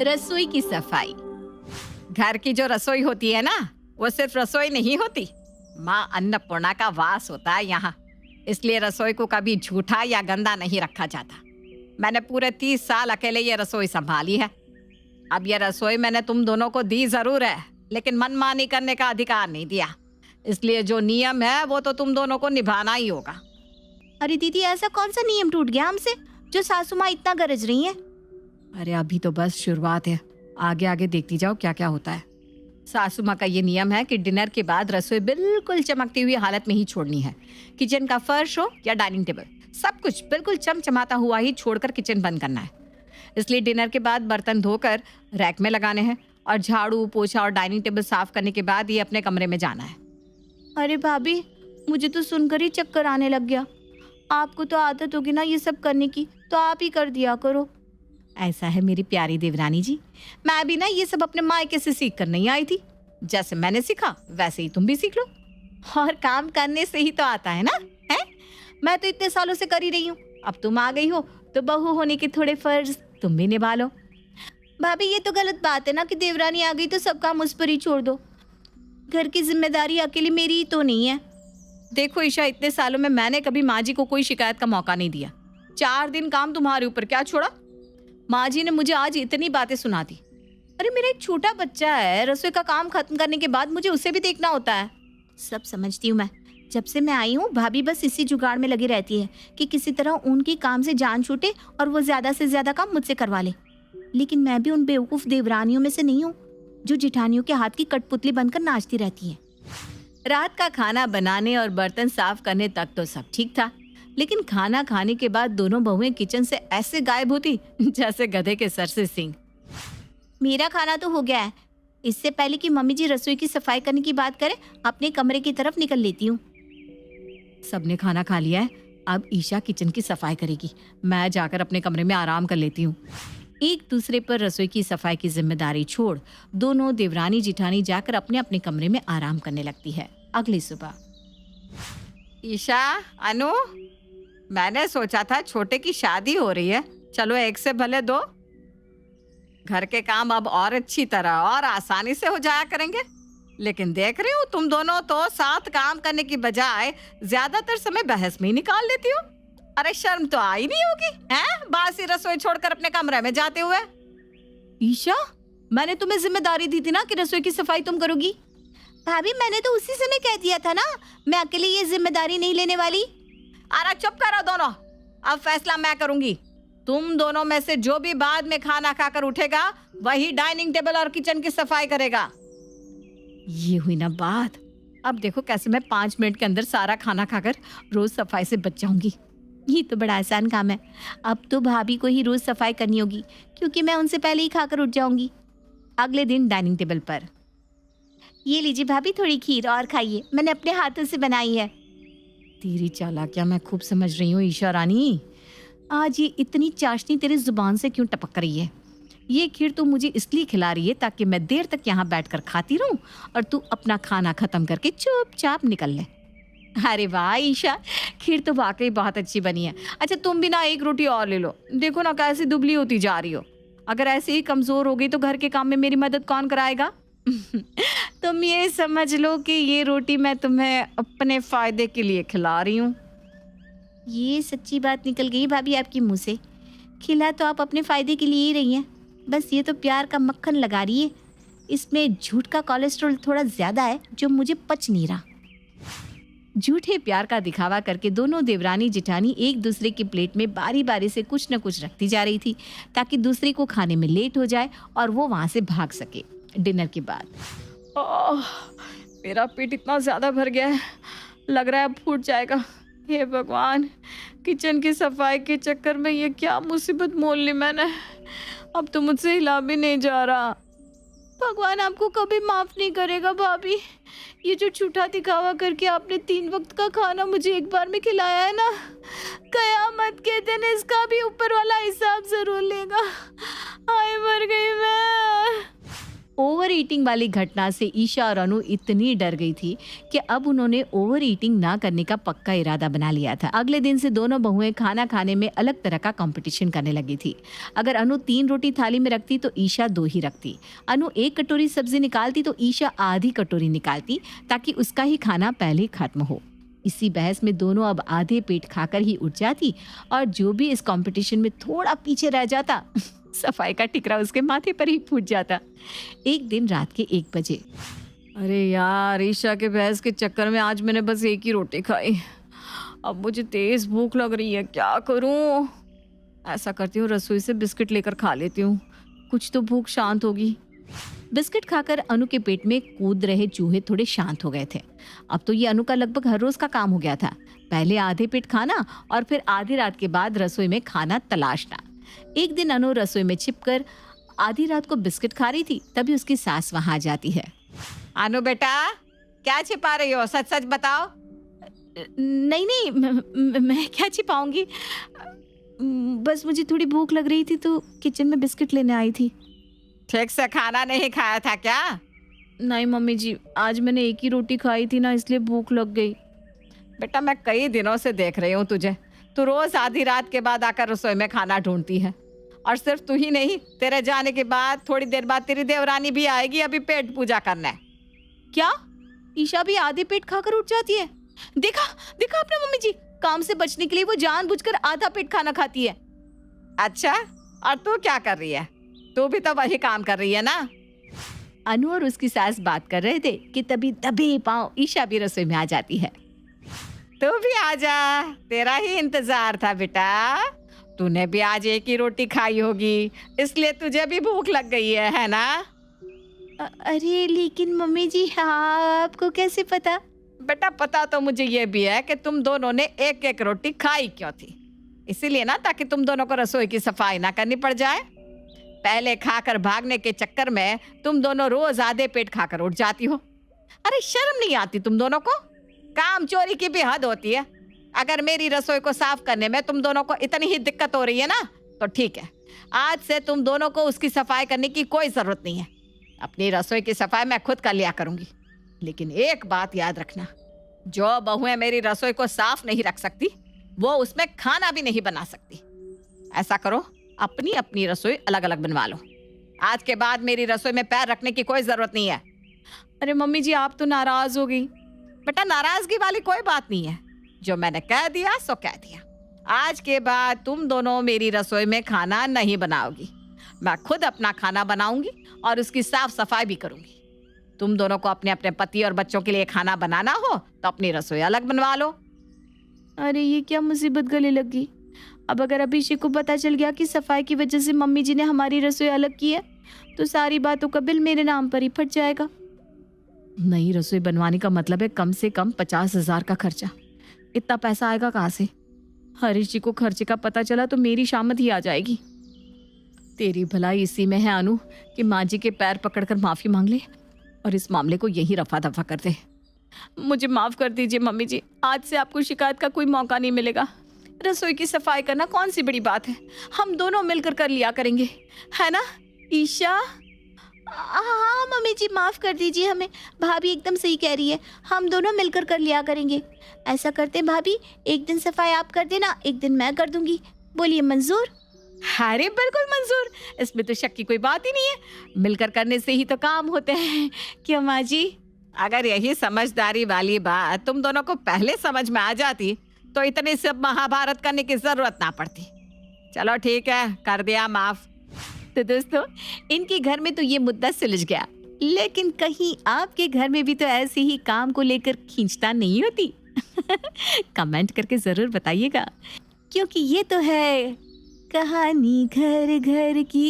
रसोई की सफाई। घर की जो रसोई होती है ना, वो सिर्फ रसोई नहीं होती, माँ अन्नपूर्णा का वास होता है यहाँ। इसलिए रसोई को कभी झूठा या गंदा नहीं रखा जाता। मैंने पूरे 30 साल अकेले ये रसोई संभाली है। अब ये रसोई मैंने तुम दोनों को दी जरूर है, लेकिन मनमानी करने का अधिकार नहीं दिया। इसलिए जो नियम है वो तो तुम दोनों को निभाना ही होगा। अरे दीदी, ऐसा कौन सा नियम टूट गया हमसे जो सासू माँ इतना गरज रही हैं? अरे अभी तो बस शुरुआत है, आगे आगे देखती जाओ क्या क्या होता है। सासू माँ का ये नियम है कि डिनर के बाद रसोई बिल्कुल चमकती हुई हालत में ही छोड़नी है। किचन का फर्श हो या डाइनिंग टेबल, सब कुछ बिल्कुल चमचमाता हुआ ही छोड़कर किचन बंद करना है। इसलिए डिनर के बाद बर्तन धोकर रैक में लगाने हैं और झाड़ू पोछा और डाइनिंग टेबल साफ करने के बाद ये अपने कमरे में जाना है। अरे भाभी, मुझे तो सुनकर ही चक्कर आने लग गया। आपको तो आदत होगी ना ये सब करने की, तो आप ही कर दिया करो। ऐसा है मेरी प्यारी देवरानी जी, मैं भी ना ये सब अपने मायके से सीख कर नहीं आई थी। जैसे मैंने सीखा वैसे ही तुम भी सीख लो। और काम करने से ही तो आता है ना, है? मैं तो इतने सालों से कर ही रही हूँ, अब तुम आ गई हो तो बहू होने के थोड़े फर्ज तुम भी निभा लो। भाभी, ये तो गलत बात है ना कि देवरानी आ गई तो सब काम उस पर ही छोड़ दो। घर की जिम्मेदारी अकेली मेरी ही तो नहीं है। देखो ईशा, इतने सालों में मैंने कभी माँ जी को कोई शिकायत का मौका नहीं दिया। 4 दिन काम तुम्हारे ऊपर क्या छोड़ा? माँ जी ने मुझे आज इतनी बातें सुना दी। अरे मेरा एक छोटा बच्चा है, रसोई का काम खत्म करने के बाद मुझे उसे भी देखना होता है। सब समझती हूँ मैं। जब से मैं आई हूँ भाभी बस इसी जुगाड़ में लगी रहती है कि किसी तरह उनकी काम से जान छूटे और वो ज्यादा से ज्यादा काम मुझसे करवा ले। लेकिन मैं भी उन बेवकूफ देवरानियों में से नहीं हूँ जो जिठानियों के हाथ की कठपुतली बनकर नाचती रहती है। रात का खाना बनाने और बर्तन साफ करने तक तो सब ठीक था, लेकिन खाना खाने के बाद दोनों बहुएं किचन से ऐसे गायब होती जैसे गधे के सर से सींग। मेरा खाना तो हो गया है। इससे पहले कि मम्मी जी रसोई की सफाई करने की बात करें, अपने कमरे की तरफ निकल लेती हूँ। सबने खाना खा लिया है, अब ईशा किचन की सफाई करेगी। मैं जाकर अपने कमरे में आराम कर लेती हूँ। एक दूसरे पर रसोई की सफाई की जिम्मेदारी छोड़ दोनों देवरानी जिठानी जाकर अपने अपने कमरे में आराम करने लगती है। अगली सुबह। ईशा, अनु, मैंने सोचा था छोटे की शादी हो रही है, चलो एक से भले दो। घर के काम अब और अच्छी तरह और आसानी से हो जाया करेंगे। लेकिन देख रही हूँ तुम दोनों तो साथ काम करने की बजाय ज्यादातर समय बहस में ही निकाल लेती हो। अरे शर्म तो आई नहीं होगी, हैं? बासी रसोई छोड़कर अपने कमरे में जाते हुए। ईशा, मैंने तुम्हें जिम्मेदारी दी थी ना कि रसोई की सफाई तुम करोगी। भाभी, मैंने तो उसी समय कह दिया था ना, मैं अकेले ये जिम्मेदारी नहीं लेने वाली। अरे चुप करो दोनों, अब फैसला मैं करूंगी। तुम दोनों में से जो भी बाद में खाना खाकर उठेगा वही डाइनिंग टेबल और किचन की सफाई करेगा। ये हुई ना बात। अब देखो कैसे मैं 5 मिनट के अंदर सारा खाना खाकर रोज सफाई से बच जाऊंगी। ये तो बड़ा आसान काम है। अब तो भाभी को ही रोज सफाई करनी होगी क्योंकि मैं उनसे पहले ही खाकर उठ जाऊंगी। अगले दिन डाइनिंग टेबल पर। ये लीजिए भाभी, थोड़ी खीर और खाइए, मैंने अपने हाथों से बनाई है। तेरी चालाकियां मैं खूब समझ रही हूँ ईशा रानी। आज ये इतनी चाशनी तेरी जुबान से क्यों टपक रही है? ये खीर तू मुझे इसलिए खिला रही है ताकि मैं देर तक यहाँ बैठकर खाती रहूं और तू अपना खाना खत्म करके चुपचाप निकल ले। अरे वाह ईशा, खीर तो वाकई बहुत अच्छी बनी है। अच्छा तुम भी ना एक रोटी और ले लो, देखो ना कैसी दुबली होती जा रही हो। अगर ऐसे ही कमजोर हो गई तो घर के काम में मेरी मदद कौन कराएगा? तुम ये समझ लो कि ये रोटी मैं तुम्हें अपने फायदे के लिए खिला रही हूँ। ये सच्ची बात निकल गई भाभी आपके मुंह से। खिला तो आप अपने फायदे के लिए ही रही हैं, बस ये तो प्यार का मक्खन लगा रही है। इसमें झूठ का कोलेस्ट्रॉल थोड़ा ज्यादा है जो मुझे पच नहीं रहा। झूठे प्यार का दिखावा करके दोनों देवरानी जिठानी एक दूसरे की प्लेट में बारी बारी से कुछ न कुछ रखती जा रही थी ताकि दूसरे को खाने में लेट हो जाए और वो वहां से भाग सके। डिनर के बाद मेरा पेट इतना ज्यादा भर गया है, लग रहा है अब फूट जाएगा। हे भगवान, किचन की सफाई के चक्कर में ये क्या मुसीबत मोल ली मैंने। अब तो मुझसे हिला भी नहीं जा रहा। भगवान आपको कभी माफ नहीं करेगा भाभी। ये जो झूठा दिखावा करके आपने 3 वक्त का खाना मुझे एक बार में खिलाया है ना, कयामत के दिन इसका भी ऊपर वाला हिसाब जरूर लेगा। हाय मर गई मैं। ओवर ईटिंग वाली घटना से ईशा और अनु इतनी डर गई थी कि अब उन्होंने ओवर ईटिंग ना करने का पक्का इरादा बना लिया था। अगले दिन से दोनों बहुएं खाना खाने में अलग तरह का कंपटीशन करने लगी थी। अगर अनु 3 रोटी थाली में रखती तो ईशा 2 ही रखती। अनु 1 कटोरी सब्जी निकालती तो ईशा आधी कटोरी निकालती, ताकि उसका ही खाना पहले खत्म हो। इसी बहस में दोनों अब आधे पेट खाकर ही उठ जाती, और जो भी इस कंपटीशन में थोड़ा पीछे रह जाता सफाई का टिकरा उसके माथे पर ही फूट जाता। एक दिन रात के 1 बजे, अरे यार, ईशा के बहस के चक्कर में आज मैंने बस 1 ही रोटी खाई। अब मुझे तेज भूख लग रही है, क्या करूं? ऐसा करती हूँ, रसोई से बिस्किट लेकर खा लेती हूँ, कुछ तो भूख शांत होगी। बिस्किट खाकर अनु के पेट में कूद रहे चूहे थोड़े शांत हो गए थे। अब तो ये अनु का लगभग हर रोज का काम हो गया था। पहले आधे पेट खाना और फिर आधी रात के बाद रसोई में खाना तलाशना। एक दिन अनु रसोई में छिपकर आधी रात को बिस्किट खा रही थी, तभी उसकी सास वहां आ जाती है। अनु बेटा, क्या छिपा रही हो? सच सच बताओ। नहीं नहीं, मैं क्या छिपाऊंगी, बस मुझे थोड़ी भूख लग रही थी तो किचन में बिस्किट लेने आई थी। ठीक से खाना नहीं खाया था क्या? नहीं मम्मी जी, आज मैंने 1 ही रोटी खाई थी ना, इसलिए भूख लग गई। बेटा, मैं कई दिनों से देख रही हूँ तुझे। तू रोज आधी रात के बाद आकर रसोई में खाना ढूंढती है। और सिर्फ तू ही नहीं, तेरे जाने के बाद थोड़ी देर बाद तेरी देवरानी भी आएगी, अभी पेट पूजा करना है। क्या? ईशा भी आधे पेट खाकर उठ जाती है? देखा देखा आपने मम्मी जी, काम से बचने के लिए वो जानबूझकर आधा पेट खाना खाती है। अच्छा, और तू क्या कर रही है? तू भी तो वही काम कर रही है ना? अनु और उसकी सास बात कर रहे थे कि तभी दबे पांव ईशा भी रसोई में आ जाती है। तू भी आजा, तेरा ही इंतजार था बेटा। तूने भी आज 1 ही रोटी खाई होगी, इसलिए तुझे भी भूख लग गई है ना? अरे लेकिन मम्मी जी, हाँ, आपको कैसे पता? बेटा, पता तो मुझे ये भी है कि तुम दोनों ने 1-1 रोटी खाई क्यों थी। इसीलिए ना, ताकि तुम दोनों को रसोई की सफाई ना करनी पड़ जाए। पहले खाकर भागने के चक्कर में तुम दोनों रोज आधे पेट खाकर उठ जाती हो। अरे शर्म नहीं आती तुम दोनों को? काम चोरी की भी हद होती है। अगर मेरी रसोई को साफ करने में तुम दोनों को इतनी ही दिक्कत हो रही है ना, तो ठीक है, आज से तुम दोनों को उसकी सफाई करने की कोई जरूरत नहीं है। अपनी रसोई की सफाई मैं खुद कर लिया करूंगी। लेकिन एक बात याद रखना, जो बहुएं मेरी रसोई को साफ नहीं रख सकती, वो उसमें खाना भी नहीं बना सकती। ऐसा करो, अपनी अपनी रसोई अलग अलग बनवा लो। आज के बाद मेरी रसोई में पैर रखने की कोई जरूरत नहीं है। अरे मम्मी जी, आप तो नाराज हो गई। बेटा, नाराजगी वाली कोई बात नहीं है। जो मैंने कह दिया सो कह दिया। आज के बाद तुम दोनों मेरी रसोई में खाना नहीं बनाओगी। मैं खुद अपना खाना बनाऊंगी और उसकी साफ सफाई भी करूंगी। तुम दोनों को अपने अपने पति और बच्चों के लिए खाना बनाना हो तो अपनी रसोई अलग बनवा लो। अरे ये क्या मुसीबत गले लग गई। अब अगर अभिषेक को पता चल गया कि सफाई की वजह से मम्मी जी ने हमारी रसोई अलग की है, तो सारी बातों का बिल मेरे नाम पर ही फट जाएगा। नई रसोई बनवाने का मतलब है कम से कम 50,000 का खर्चा। इतना पैसा आएगा कहाँ से? हरीश जी को खर्चे का पता चला तो मेरी शामत ही आ जाएगी। तेरी भलाई इसी में है अनु कि माँ जी के पैर पकड़कर माफी मांग ले और इस मामले को यही रफा दफा कर दे। मुझे माफ कर दीजिए मम्मी जी, आज से आपको शिकायत का कोई मौका नहीं मिलेगा। रसोई की सफाई करना कौन सी बड़ी बात है, हम दोनों मिलकर कर लिया करेंगे, है ना ईशा? हाँ मम्मी जी, माफ कर दीजिए हमें। भाभी एकदम सही कह रही है, हम दोनों मिलकर कर लिया करेंगे। ऐसा करते हैं भाभी, एक दिन सफाई आप कर देना, एक दिन मैं कर दूंगी। बोलिए, मंजूर? अरे बिल्कुल मंजूर, इसमें तो शक की कोई बात ही नहीं है। मिलकर करने से ही तो काम होते हैं, क्यों माँ जी? अगर यही समझदारी वाली बात तुम दोनों को पहले समझ में आ जाती तो इतनी सब महाभारत करने की जरूरत ना पड़ती। चलो ठीक है, कर दिया माफ। तो दोस्तों, इनके घर में तो ये मुद्दा सुलझ गया, लेकिन कहीं आपके घर में भी तो ऐसे ही काम को लेकर खींचतान नहीं होती? कमेंट करके जरूर बताइएगा, क्योंकि ये तो है कहानी घर घर की।